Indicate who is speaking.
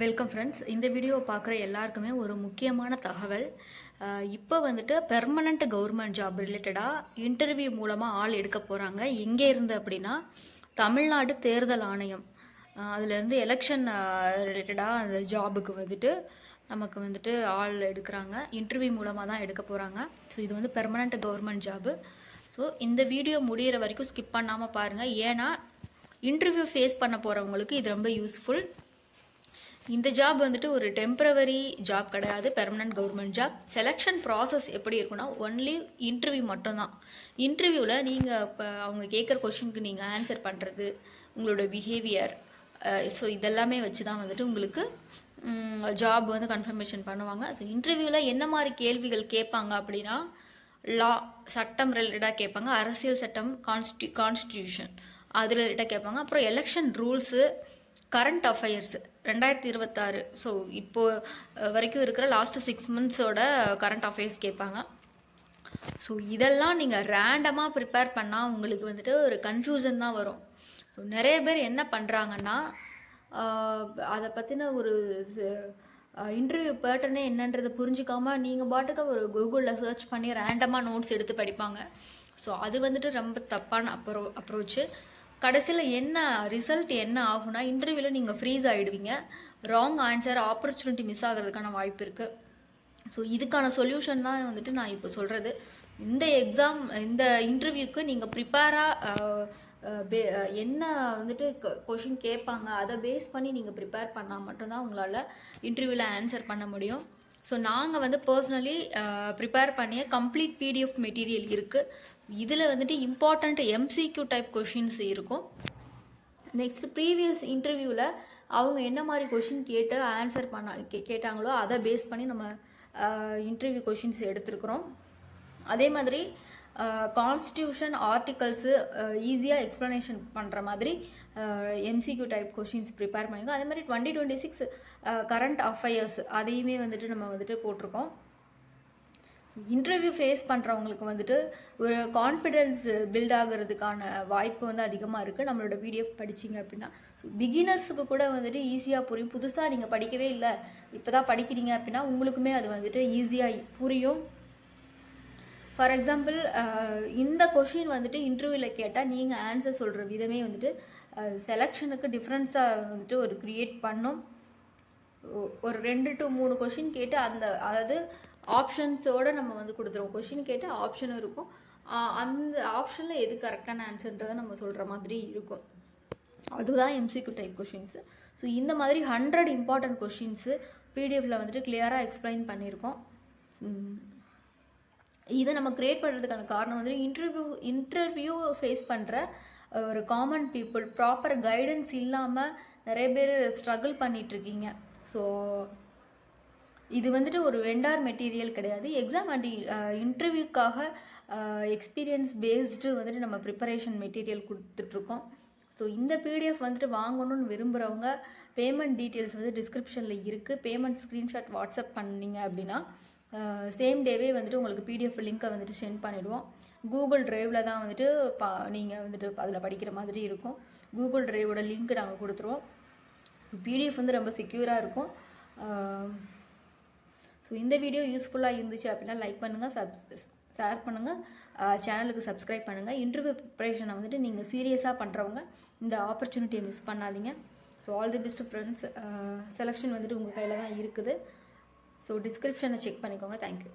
Speaker 1: Welcome friends. இந்த video பார்க்குற எல்லாருக்குமே ஒரு முக்கியமான தகவல். இப்போ வந்துட்டு பெர்மனண்ட் கவர்மெண்ட் ஜாப் ரிலேட்டடாக இன்டர்வியூ மூலமாக ஆள் எடுக்க போகிறாங்க. எங்கே இருந்து அப்படின்னா, தமிழ்நாடு தேர்தல் ஆணையம் அதுலேருந்து எலெக்ஷன் ரிலேட்டடாக அந்த ஜாபுக்கு வந்துட்டு நமக்கு வந்துட்டு ஆள் எடுக்கிறாங்க. இன்டர்வியூ மூலமாக தான் எடுக்க போகிறாங்க. ஸோ இது வந்து பெர்மனண்ட் கவர்மெண்ட் ஜாபு. ஸோ இந்த வீடியோ முடிகிற வரைக்கும் ஸ்கிப் பண்ணாமல் பாருங்கள். ஏன்னா இன்டர்வியூ ஃபேஸ் பண்ண போகிறவங்களுக்கு இது ரொம்ப யூஸ்ஃபுல். இந்த ஜாப் வந்துட்டு ஒரு டெம்பரவரி ஜாப் கிடையாது, permanent government job. Selection process எப்படி இருக்குன்னா, ஒன்லி இன்டர்வியூ மட்டும்தான். இன்டர்வியூவில் நீங்கள் இப்போ அவங்க கேட்குற கொஷினுக்கு நீங்கள் ஆன்சர் பண்ணுறது, உங்களோட பிஹேவியர், ஸோ இதெல்லாமே வச்சு தான் வந்துட்டு உங்களுக்கு ஜாப் வந்து கன்ஃபர்மேஷன் பண்ணுவாங்க. ஸோ இன்டர்வியூவில் என்ன மாதிரி கேள்விகள் கேட்பாங்க அப்படின்னா, லா சட்டம் ரிலேட்டடாக கேட்பாங்க, அரசியல் சட்டம், கான்ஸ்டியூஷன் அது ரிலேட்டடாக கேட்பாங்க. அப்புறம் election rules, current affairs 2026, so இப்போது வரைக்கும் இருக்கிற லாஸ்ட்டு 6 மந்த்ஸோட கரண்ட் அஃபேர்ஸ் கேட்பாங்க. ஸோ இதெல்லாம் நீங்கள் ரேண்டமாக ப்ரிப்பேர் பண்ணால் உங்களுக்கு வந்துட்டு ஒரு கன்ஃபியூஷன் தான் வரும். ஸோ நிறைய பேர் என்ன பண்ணுறாங்கன்னா, அதை பற்றின ஒரு இன்டர்வியூ பேட்டர்னே என்னன்றதை புரிஞ்சிக்காமல் நீங்கள் பாட்டுக்கு ஒரு கூகுளில் சர்ச் பண்ணி ரேண்டமாக நோட்ஸ் எடுத்து படிப்பாங்க. ஸோ அது வந்துட்டு ரொம்ப தப்பான அப்ரோச்சு. கடைசியில் என்ன ரிசல்ட் என்ன ஆகுனா, இன்டர்வியூவில் நீங்கள் ஃப்ரீஸ் ஆகிடுவீங்க. ராங் ஆன்சர், ஆப்பர்ச்சுனிட்டி மிஸ் ஆகிறதுக்கான வாய்ப்பு இருக்குது. ஸோ இதுக்கான சொல்யூஷன் தான் வந்துட்டு நான் இப்போ சொல்கிறது. இந்த இந்த இன்டர்வியூக்கு நீங்கள் ப்ரிப்பேராக என்ன வந்துட்டு கொஷின் கேட்பாங்க அதை பேஸ் பண்ணி நீங்கள் ப்ரிப்பேர் பண்ணால் மட்டும்தான் உங்களால் இன்டர்வியூவில் ஆன்சர் பண்ண முடியும். ஸோ நாங்கள் வந்து பர்சனலி ப்ரிப்பேர் பண்ணிய கம்ப்ளீட் பிடிஎஃப் மெட்டீரியல் இருக்குது. இதில் வந்துட்டு இம்பார்ட்டண்ட் எம்சிக்யூ டைப் கொஷின்ஸ் இருக்கும். நெக்ஸ்ட் ப்ரீவியஸ் இன்டர்வியூவில் அவங்க என்ன மாதிரி கொஷின் கேட்டு ஆன்சர் கேட்டாங்களோ அதை பேஸ் பண்ணி நம்ம இன்டர்வியூ கொஷின்ஸ் எடுத்துருக்குறோம். அதே மாதிரி கான்ஸ்டியூஷன் ஆர்டிகல்ஸு ஈஸியாக எக்ஸ்ப்ளனேஷன் பண்ணுற மாதிரி எம்சிக்யூ டைப் கொஷின்ஸ் ப்ரிப்பேர் பண்ணியிருக்கோம். அதே மாதிரி 2026 கரண்ட் அஃபயர்ஸ் அதையுமே வந்துட்டு நம்ம வந்துட்டு போட்டிருக்கோம். இன்டர்வியூ ஃபேஸ் பண்ணுறவங்களுக்கு வந்துட்டு ஒரு கான்ஃபிடென்ஸ் பில்ட் ஆகிறதுக்கான வாய்ப்பு வந்து அதிகமாக இருக்குது நம்மளோட பிடிஎஃப் படிச்சிங்க அப்படின்னா. ஸோ பிகினர்ஸுக்கு கூட வந்துட்டு ஈஸியாக புரியும். புதுசாக நீங்கள் படிக்கவே இல்லை, இப்போ தான் படிக்கிறீங்க அப்படின்னா உங்களுக்குமே அது வந்துட்டு ஈஸியாக புரியும். ஃபார் எக்ஸாம்பிள், இந்த கொஷின் வந்துட்டு இன்டர்வியூவில் கேட்டால் நீங்கள் ஆன்சர் சொல்கிற விதமே வந்துட்டு செலெக்ஷனுக்கு டிஃப்ரென்ஸாக வந்துட்டு ஒரு க்ரியேட் பண்ணும். ஒரு 2 to 3 கொஷின் கேட்டு அதாவது ஆப்ஷன்ஸோடு நம்ம வந்து கொடுத்துருவோம். கொஷின் கேட்டு ஆப்ஷனும் இருக்கும், அந்த ஆப்ஷனில் எது கரெக்டான ஆன்சர்ன்றதை நம்ம சொல்கிற மாதிரி இருக்கும். அதுதான் எம்சிக்யூ டைப் கொஷின்ஸு. ஸோ இந்த மாதிரி 100 இம்பார்ட்டன்ட் கொஷின்ஸு பிடிஎஃப்பில் வந்துட்டு கிளியராக எக்ஸ்பிளைன் பண்ணியிருக்கோம். இதை நம்ம க்ரியேட் பண்ணுறதுக்கான காரணம் வந்து இன்டர்வியூ ஃபேஸ் பண்ணுற ஒரு காமன் பீப்புள் ப்ராப்பர் கைடன்ஸ் இல்லாமல் நிறைய பேர் ஸ்ட்ரகிள் பண்ணிகிட்ருக்கீங்க. ஸோ இது வந்துட்டு ஒரு வெண்டார் மெட்டீரியல் கிடையாது. எக்ஸாம் அண்ட் இன்டர்வியூக்காக எக்ஸ்பீரியன்ஸ் பேஸ்டு வந்துட்டு நம்ம ப்ரிப்பரேஷன் மெட்டீரியல் கொடுத்துட்ருக்கோம். ஸோ இந்த பிடிஎஃப் வந்துட்டு வாங்கணும்னு விரும்புகிறவங்க பேமெண்ட் டீட்டெயில்ஸ் வந்து டிஸ்கிரிப்ஷனில் இருக்குது. பேமெண்ட் ஸ்க்ரீன்ஷாட் வாட்ஸ்அப் பண்ணிங்க அப்படின்னா சேம் டேவே வந்துட்டு உங்களுக்கு பிடிஎஃப் லிங்க்கை வந்துட்டு சென்ட் பண்ணிவிடுவோம். கூகுள் ட்ரைவில் தான் வந்துட்டு நீங்கள் வந்துட்டு அதில் படிக்கிற மாதிரி இருக்கும். கூகுள் ட்ரைவோட லிங்க் நாங்கள் கொடுத்துருவோம். பிடிஎஃப் வந்து ரொம்ப செக்யூராக இருக்கும். ஸோ இந்த வீடியோ யூஸ்ஃபுல்லாக இருந்துச்சு அப்படின்னா லைக் பண்ணுங்கள், ஷேர் பண்ணுங்கள், சேனலுக்கு சப்ஸ்கிரைப் பண்ணுங்கள். இன்டர்வியூ ப்ரிப்பரேஷனை வந்துட்டு நீங்கள் சீரியஸாக பண்ணுறவங்க இந்த ஆப்பர்ச்சுனிட்டியை மிஸ் பண்ணாதீங்க. So all the best friends. Selection வந்துட்டு உங்கள் கையில் தான் இருக்குது. ஸோ டிஸ்கிரிப்ஷனை செக் பண்ணிக்கோங்க. தேங்க்யூ.